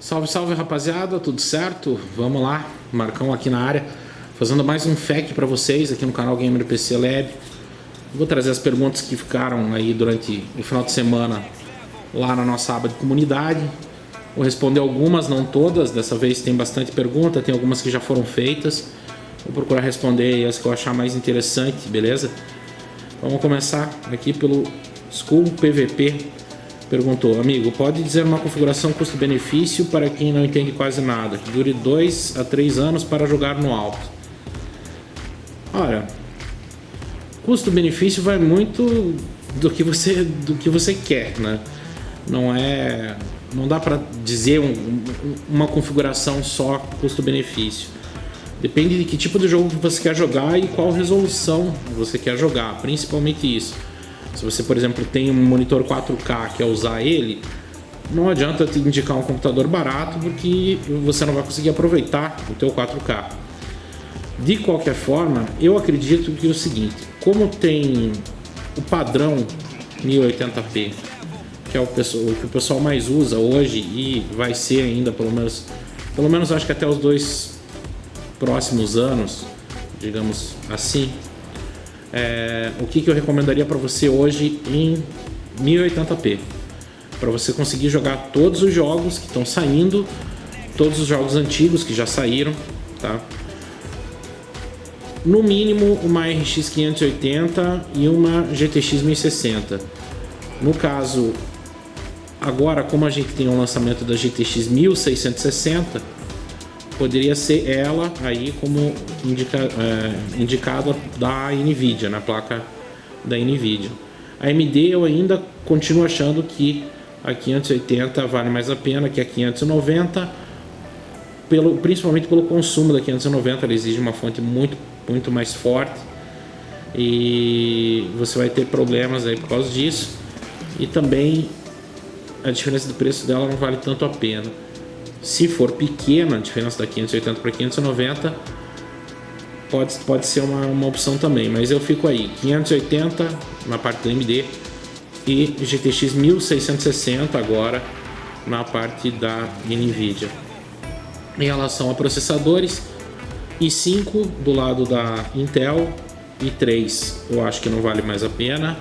Salve, salve rapaziada, tudo certo? Vamos lá, Marcão aqui na área, fazendo mais um FAQ para vocês aqui no canal Gamer PC Lab. Vou trazer as perguntas que ficaram aí durante o final de semana lá na nossa aba de comunidade. Vou responder algumas, não todas, dessa vez tem bastante pergunta, tem algumas que já foram feitas. Vou procurar responder as que eu achar mais interessante, beleza? Vamos começar aqui pelo School PVP. Perguntou: amigo, pode dizer uma configuração custo-benefício para quem não entende quase nada, que dure 2 a 3 anos para jogar no alto? Olha, custo-benefício vai muito do que você quer, né? Não dá para dizer uma configuração só custo-benefício. Depende de que tipo de jogo que você quer jogar e qual resolução você quer jogar, principalmente isso. Se você, por exemplo, tem um monitor 4K, quer usar ele, não adianta te indicar um computador barato, porque você não vai conseguir aproveitar o teu 4K. De qualquer forma, eu acredito que é o seguinte: como tem o padrão 1080p, que é o que o pessoal mais usa hoje e vai ser ainda pelo menos acho que até os 2 próximos anos, digamos assim. O que eu recomendaria para você hoje em 1080p, para você conseguir jogar todos os jogos que estão saindo, todos os jogos antigos que já saíram, tá? No mínimo uma RX 580 e uma GTX 1060. No caso, agora como a gente tem o lançamento da GTX 1660, poderia ser ela aí como indicada da NVIDIA, na placa da NVIDIA. A AMD eu ainda continuo achando que a 580 vale mais a pena que a 590, principalmente pelo consumo da 590, ela exige uma fonte muito mais forte e você vai ter problemas aí por causa disso, e também a diferença do preço dela não vale tanto a pena. Se for pequena a diferença da 580 para 590, pode ser uma opção também, mas eu fico aí 580 na parte da AMD e GTX 1660 agora na parte da NVIDIA. Em relação a processadores, i5 do lado da Intel, i3 eu acho que não vale mais a pena.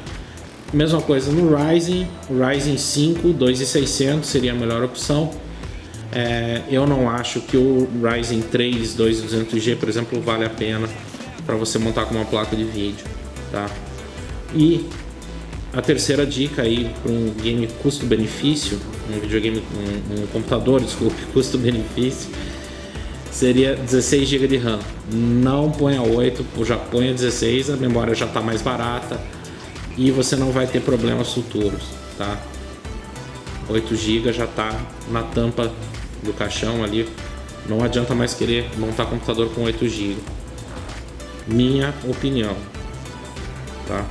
Mesma coisa no Ryzen 5 2600 seria a melhor opção. Eu não acho que o Ryzen 3 2200G, por exemplo, vale a pena para você montar com uma placa de vídeo, tá? E a terceira dica aí para um game custo-benefício, um videogame, um computador, desculpe, custo-benefício, seria 16 GB de RAM. Não ponha 8, já ponha 16, a memória já está mais barata e você não vai ter problemas futuros, tá? 8 GB já está na tampa do caixão ali, não adianta mais querer montar computador com 8 GB. Minha opinião, tá?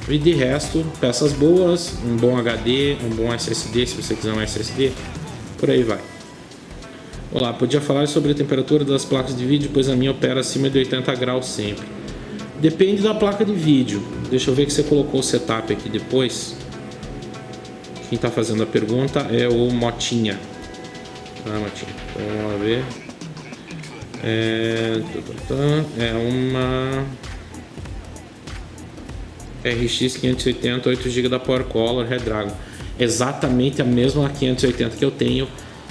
E de resto, peças boas, um bom HD, um bom SSD, se você quiser um SSD, por aí vai. Olá, podia falar sobre a temperatura das placas de vídeo, pois a minha opera acima de 80 graus sempre. Depende da placa de vídeo. Deixa eu ver que você colocou o setup aqui depois. Quem está fazendo a pergunta é o Motinha. Motinha. Então, vamos lá ver. É uma RX 580 8 GB da Power Color Redragon. Exatamente a mesma 580 que eu tenho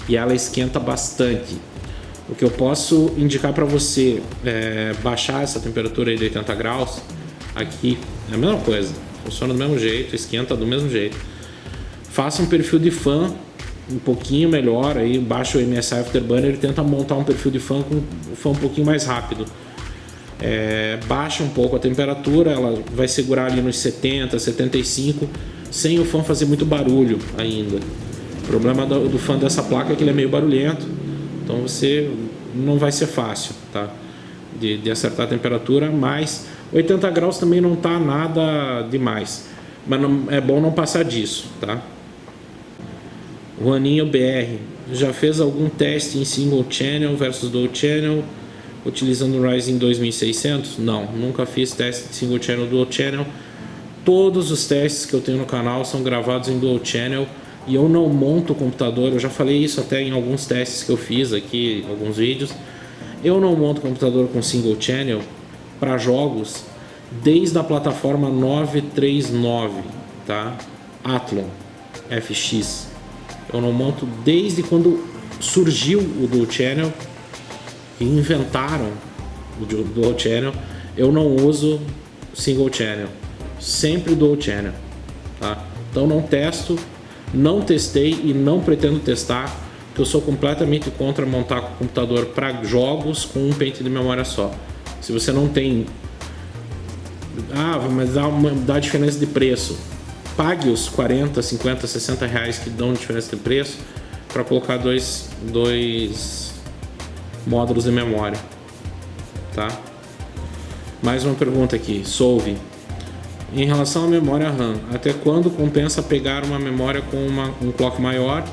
e ela esquenta bastante. O que eu posso indicar para você é baixar essa temperatura aí de 80 graus. Aqui é a mesma coisa, funciona do mesmo jeito, esquenta do mesmo jeito. Faça um perfil de fã um pouquinho melhor, aí baixa o MSI Afterburner e tenta montar um perfil de fã com o fã um pouquinho mais rápido. Baixa um pouco a temperatura, ela vai segurar ali nos 70, 75, sem o fã fazer muito barulho ainda. O problema do fã dessa placa é que ele é meio barulhento, então você não vai ser fácil, tá? de acertar a temperatura, mas 80 graus também não tá nada demais, mas não, é bom não passar disso, tá? Juaninho BR, já fez algum teste em single channel versus dual channel utilizando o Ryzen 2600? Não, nunca fiz teste de single channel dual channel. Todos os testes que eu tenho no canal são gravados em dual channel e eu não monto o computador. Eu já falei isso até em alguns testes que eu fiz aqui, alguns vídeos. Eu não monto computador com single channel para jogos desde a plataforma 939, tá? Athlon FX. Eu não monto desde quando surgiu o Dual Channel, que inventaram o Dual Channel. Eu não uso Single Channel, sempre Dual Channel, tá? Então não testo, não testei e não pretendo testar, porque eu sou completamente contra montar computador para jogos com um pente de memória só. Se você não tem... mas dá diferença de preço. Pague os 40, 50, 60 reais que dão diferença de preço para colocar dois módulos de memória, tá? Mais uma pergunta aqui, Solve. Em relação à memória RAM, até quando compensa pegar uma memória com um clock maior,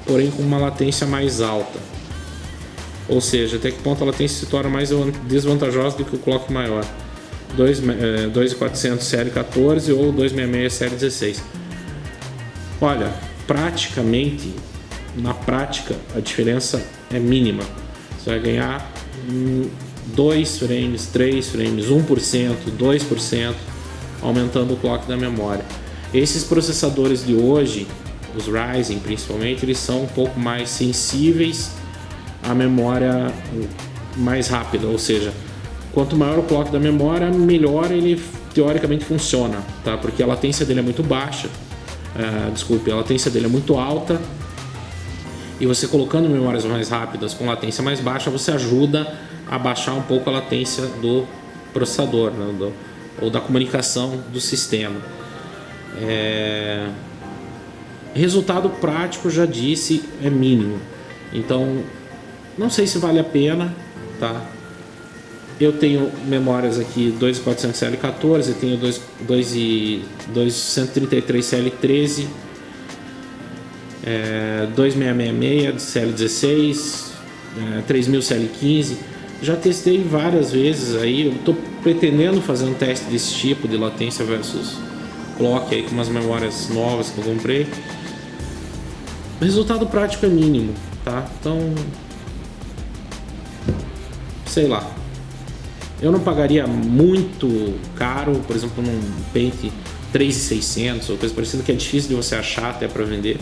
porém com uma latência mais alta? Ou seja, até que ponto a latência se torna mais desvantajosa do que o clock maior? 2400 série 14 ou 266 série 16? Olha, praticamente, na prática, a diferença é mínima. Você vai ganhar 2 frames, 3 frames, 1%, 2%, aumentando o clock da memória. Esses processadores de hoje, os Ryzen principalmente, eles são um pouco mais sensíveis à memória mais rápida, ou seja, quanto maior o clock da memória, melhor ele teoricamente funciona, tá? Porque a latência dele é muito baixa, a latência dele é muito alta, e você colocando memórias mais rápidas com latência mais baixa, você ajuda a baixar um pouco a latência do processador, né? Ou da comunicação do sistema. Resultado prático, já disse, é mínimo. Então, não sei se vale a pena, tá? Eu tenho memórias aqui 2400 CL14, tenho 233 CL13, 2666 CL16, 3000 CL15. Já testei várias vezes aí. Eu estou pretendendo fazer um teste desse tipo de latência versus clock aí com umas memórias novas que eu comprei. O resultado prático é mínimo, tá? Então, sei lá. Eu não pagaria muito caro, por exemplo, num pente 3600 ou coisa parecida, que é difícil de você achar até para vender.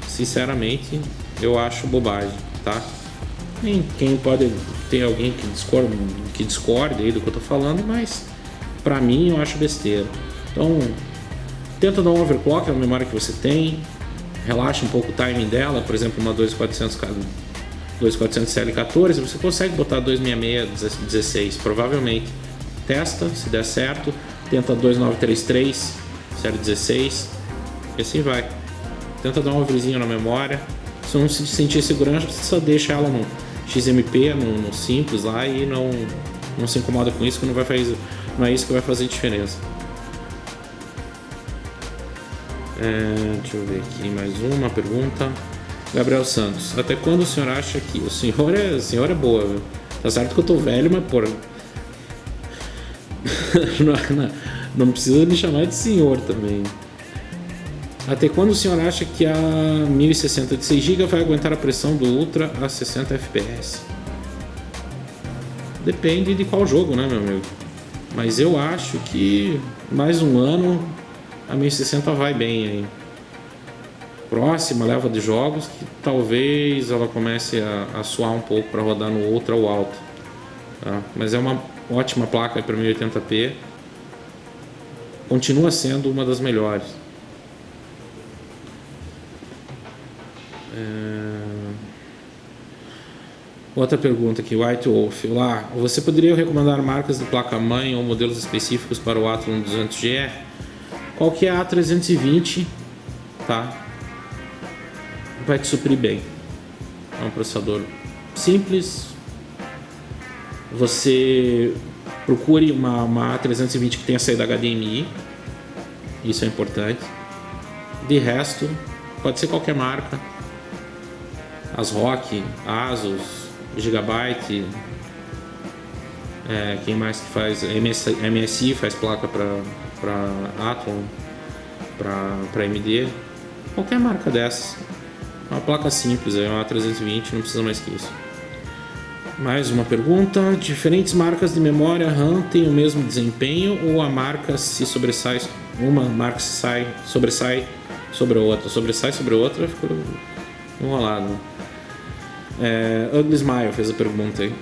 Sinceramente, eu acho bobagem, tá? Quem pode ter alguém que discorde aí do que eu tô falando, mas pra mim eu acho besteira. Então, tenta dar um overclock na memória que você tem, relaxa um pouco o timing dela, por exemplo, uma 2400 CL14, você consegue botar 266 16, provavelmente. Testa, se der certo, tenta 2933 CL16 e assim vai. Tenta dar um overzinho na memória. Se não se sentir segurança, você só deixa ela no XMP, no simples lá, e não se incomoda com isso, que não é isso que vai fazer diferença. Deixa eu ver aqui mais uma pergunta. Gabriel Santos, até quando o senhor acha que o senhor é boa, viu? Tá certo que eu tô velho, mas porra, não precisa me chamar de senhor também. Até quando o senhor acha que a 1060 de 6 GB vai aguentar a pressão do Ultra a 60 FPS? Depende de qual jogo, né, meu amigo? Mas eu acho que mais um ano a 1060 vai bem aí. Próxima leva de jogos que talvez ela comece a suar um pouco para rodar no Ultra ou alto, tá? Mas é uma ótima placa para 1080p. Continua sendo uma das melhores. Outra pergunta aqui, White Wolf. Olá, você poderia recomendar marcas de placa-mãe ou modelos específicos para o Athlon 200GR? Qual que é a A320, tá? Vai te suprir bem. É um processador simples. Você procure uma A320 que tenha saída HDMI. Isso é importante. De resto, pode ser qualquer marca. ASRock, Asus, Gigabyte, quem mais que faz? MSI faz placa para Athlon, para AMD. Qualquer marca dessas. Uma placa simples, é uma 320, não precisa mais que isso. Mais uma pergunta. Diferentes marcas de memória RAM têm o mesmo desempenho ou a marca se sobressai? Uma marca sobressai sobre a outra. Sobressai sobre a outra ficou enrolado. Ugly Smile fez a pergunta aí.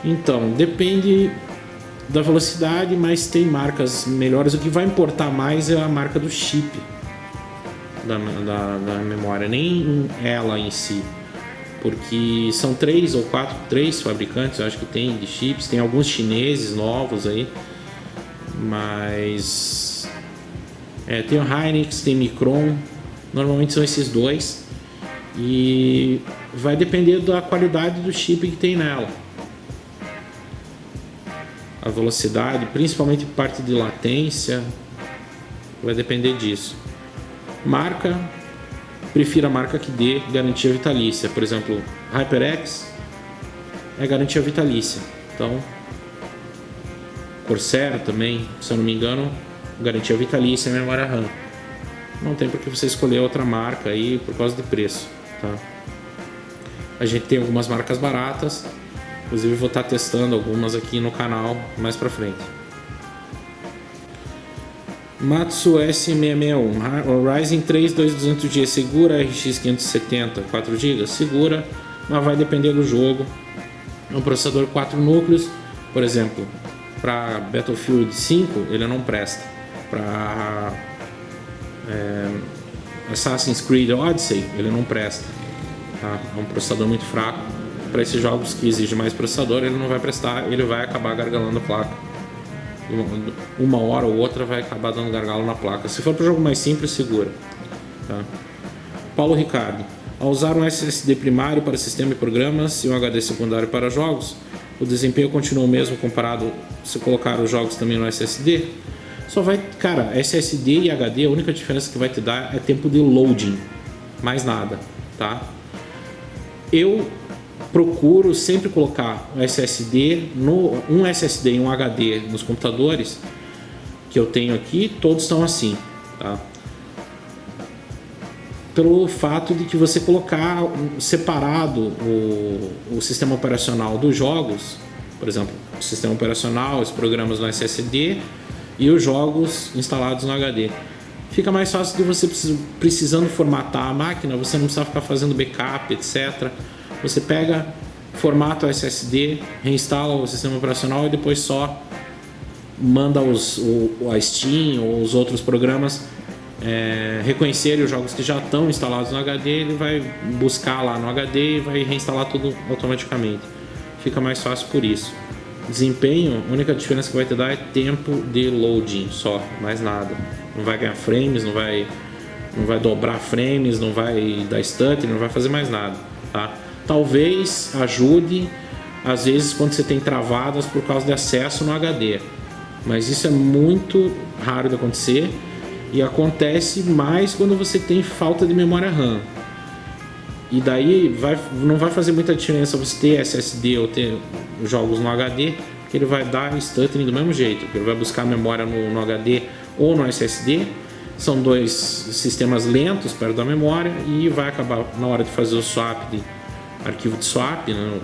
Então, depende da velocidade, mas tem marcas melhores. O que vai importar mais é a marca do chip da memória, nem ela em si. Porque são 3 ou 4, 3 fabricantes, eu acho que tem de chips, tem alguns chineses novos aí, mas tem o Hynix, tem Micron, normalmente são esses dois, e vai depender da qualidade do chip que tem nela. A velocidade, principalmente parte de latência, vai depender disso. Marca, prefiro a marca que dê garantia vitalícia. Por exemplo, HyperX é garantia vitalícia. Então, Corsair também, se eu não me engano, garantia vitalícia em memória RAM. Não tem por que você escolher outra marca aí por causa de preço, tá? A gente tem algumas marcas baratas, inclusive vou estar testando algumas aqui no canal mais pra frente. Matsu S661, o Ryzen 3 2200G segura, RX 570 4GB segura, mas vai depender do jogo. Um processador 4 núcleos, por exemplo, para Battlefield 5 ele não presta. Para Assassin's Creed Odyssey ele não presta, tá? É um processador muito fraco. Para esses jogos que exigem mais processador ele não vai prestar, ele vai acabar gargalando a placa. Uma hora ou outra vai acabar dando gargalo na placa. Se for para jogo mais simples, segura, tá? Paulo Ricardo, ao usar um SSD primário para sistema e programas e um HD secundário para jogos, o desempenho continua o mesmo comparado se colocar os jogos também no SSD? Só vai, cara, SSD e HD, a única diferença que vai te dar é tempo de loading, mais nada, tá? Eu procuro sempre colocar um SSD e um HD nos computadores que eu tenho aqui, todos estão assim, tá? Pelo fato de que você colocar separado o sistema operacional dos jogos, por exemplo, o sistema operacional, os programas no SSD e os jogos instalados no HD. Fica mais fácil de você precisando formatar a máquina, você não precisa ficar fazendo backup, etc. Você pega, formata o SSD, reinstala o sistema operacional e depois só manda a Steam ou os outros programas reconhecerem os jogos que já estão instalados no HD, ele vai buscar lá no HD e vai reinstalar tudo automaticamente. Fica mais fácil por isso. Desempenho, a única diferença que vai te dar é tempo de loading só, mais nada. Não vai ganhar frames, não vai dobrar frames, não vai dar stutter, não vai fazer mais nada, tá? Talvez ajude às vezes quando você tem travadas por causa de acesso no HD, mas isso é muito raro de acontecer e acontece mais quando você tem falta de memória RAM. E daí não vai fazer muita diferença você ter SSD ou ter jogos no HD, porque ele vai dar stuttering do mesmo jeito, porque ele vai buscar a memória no HD ou no SSD. São dois sistemas lentos perto da memória e vai acabar na hora de fazer o swap de arquivo de swap, né,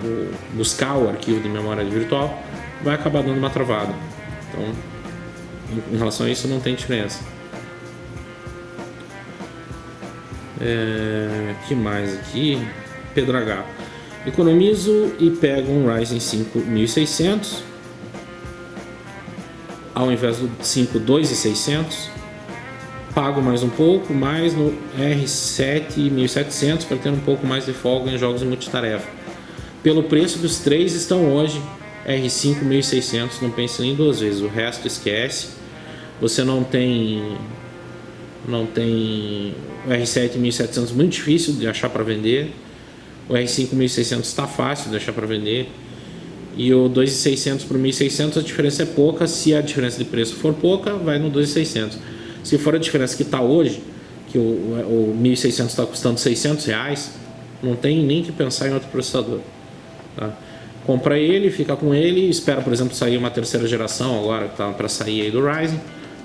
buscar o arquivo de memória virtual, vai acabar dando uma travada. Então, em relação a isso, não tem diferença. Que mais aqui? Pedro H. Economizo e pego um Ryzen 5 1600 ao invés do 5 2600. Pago mais um pouco, mais no R7 1700 para ter um pouco mais de folga em jogos multitarefa. Pelo preço dos três estão hoje, R5 1600, não pense nem duas vezes, o resto esquece. Você não tem o R7 1700, muito difícil de achar para vender. O R5 1600 está fácil de achar para vender. E o 2600 por 1600 a diferença é pouca. Se a diferença de preço for pouca, vai no 2600. Se for a diferença que está hoje, que o 1600 está custando R$600, não tem nem que pensar em outro processador, tá? Compra ele, fica com ele, espera, por exemplo, sair uma terceira geração agora que está para sair aí do Ryzen.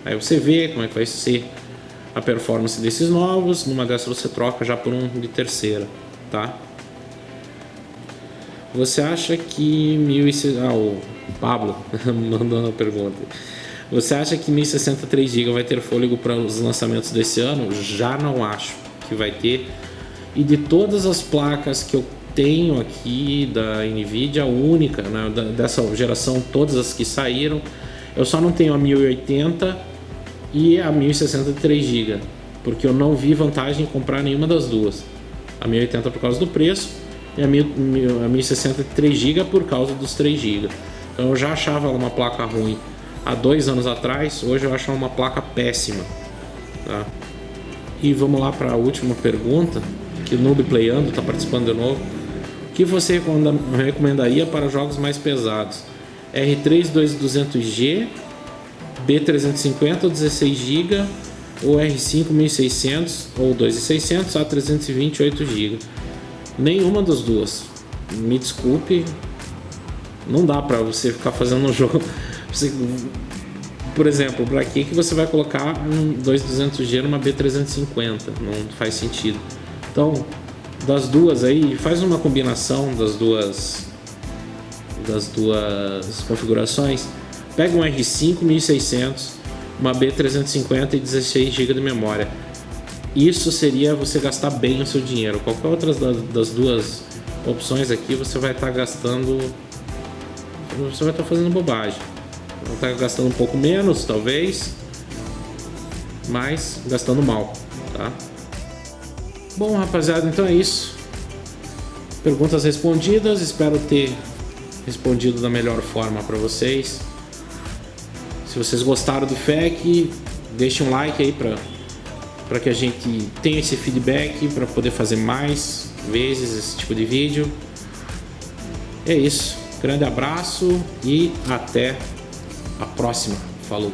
Aí você vê como é que vai ser a performance desses novos. Numa dessas você troca já por um de terceira, tá? Você acha que o Pablo mandou uma pergunta. Você acha que 1060 3GB vai ter fôlego para os lançamentos desse ano? Já não acho que vai ter. E de todas as placas que eu tenho aqui da Nvidia, a única, né, dessa geração, todas as que saíram, eu só não tenho a 1080 e a 1060 3GB, porque eu não vi vantagem em comprar nenhuma das duas. A 1080 por causa do preço e a 1060 3GB por causa dos 3GB. Então eu já achava ela uma placa ruim há 2 anos atrás, hoje eu acho ela uma placa péssima, tá? E vamos lá para a última pergunta, que o Noob Playando está participando de novo. O que você recomendaria para jogos mais pesados? R3 2200G, B350 ou 16GB, ou R5 1600 ou 2600 a 328 GB? Nenhuma das duas. Me desculpe, não dá para você ficar fazendo um jogo. Por exemplo, para que você vai colocar um 2200G numa B350? Não faz sentido. Então, das duas aí, faz uma combinação das duas configurações. Pega um R5 1600, uma B350 e 16 GB de memória. Isso seria você gastar bem o seu dinheiro. Qualquer outra das duas opções aqui, você vai estar gastando, você vai estar fazendo bobagem. Vai estar gastando um pouco menos, talvez, mas gastando mal, tá? Bom, rapaziada, então é isso. Perguntas respondidas. Espero ter respondido da melhor forma para vocês. Se vocês gostaram do FAQ, deixem um like aí para que a gente tenha esse feedback, para poder fazer mais vezes esse tipo de vídeo. É isso. Grande abraço e até a próxima. Falou!